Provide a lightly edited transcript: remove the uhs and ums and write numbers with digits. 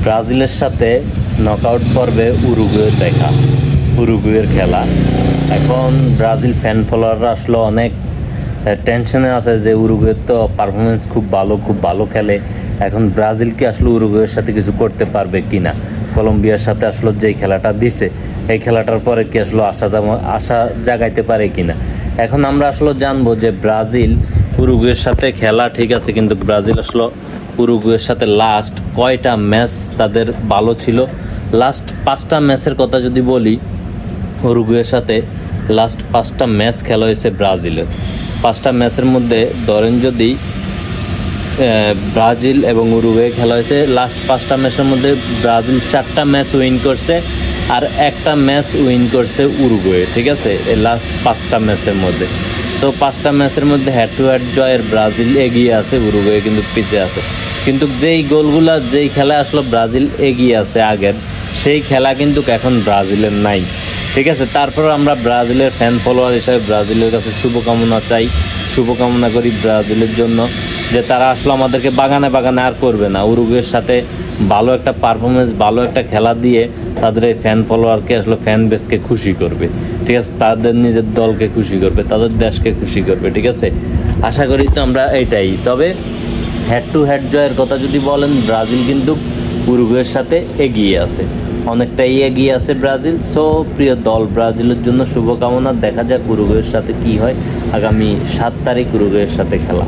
ব্রাজিলের সাথে নকআউট পর্বে উরুগুয়ে দেখা, উরুগুয়ের খেলা। এখন ব্রাজিল ফ্যান ফলোয়াররা আসলে অনেক টেনশনে আছে যে উরুগুয়ের তো পারফরমেন্স খুব ভালো খেলে। এখন ব্রাজিল কি আসলে উরুগুয়ের সাথে কিছু করতে পারবে কি না, কলম্বিয়ার সাথে আসলে যেই খেলাটা দিছে এই খেলাটার পরে কি আসলে আশা জাগাইতে পারে কি না। এখন আমরা আসলে জানবো যে ব্রাজিল উরুগুয়ের সাথে খেলা ঠিক আছে, কিন্তু ব্রাজিল আসলে উরুগুয়ের সাথে লাস্ট কয়টা ম্যাচ তাদের ভালো ছিল। লাস্ট 5টা ম্যাচের কথা যদি বলি, উরুগুয়ের সাথে লাস্ট 5টা ম্যাচ খেলা হয়েছে ব্রাজিলের। 5টা ম্যাচের মধ্যে ধরেন যদি ব্রাজিল এবং উরুগুয়ে খেলা হয়েছে, লাস্ট 5টা ম্যাচের মধ্যে ব্রাজিল 4টা ম্যাচ উইন করছে আর একটা ম্যাচ উইন করছে উরুগুয়ে, ঠিক আছে, এই লাস্ট 5টা ম্যাচের মধ্যে। সো 5টা ম্যাচের মধ্যে হেড টু হেড জয়ের ব্রাজিল এগিয়ে আছে, উরুগুয়ে কিন্তু পিছিয়ে আছে। কিন্তু যেই গোলগুলা যেই খেলা আসলে ব্রাজিল এগিয়ে আছে আগের, সেই খেলা কিন্তু এখন ব্রাজিলের নাই, ঠিক আছে। তারপর আমরা ব্রাজিলের ফ্যান ফলোয়ার হিসাবে ব্রাজিলের কাছে শুভকামনা চাই, শুভকামনা করি ব্রাজিলের জন্য যে তারা আসলে আমাদেরকে বাগানে বাগানে আর করবে না, উরুগুয়ের সাথে ভালো একটা পারফরমেন্স, ভালো একটা খেলা দিয়ে তাদের এই ফ্যান ফলোয়ারকে আসলে ফ্যান বেসকে খুশি করবে, ঠিক আছে, তাদের নিজের দলকে খুশি করবে, তাদের দেশকে খুশি করবে, ঠিক আছে। আশা করি তো আমরা এইটাই। তবে হেড টু হেড জয়ের কথা যদি বলেন, ব্রাজিল কিন্তু উরুগুয়ের সাথে এগিয়ে আছে, অনেকটাই এগিয়ে আছে ব্রাজিল। সো প্রিয় দল ব্রাজিলের জন্য শুভকামনা। দেখা যাক উরুগুয়ের সাথে কি হয়। আগামী 7 তারিখ উরুগুয়ের সাথে খেলা।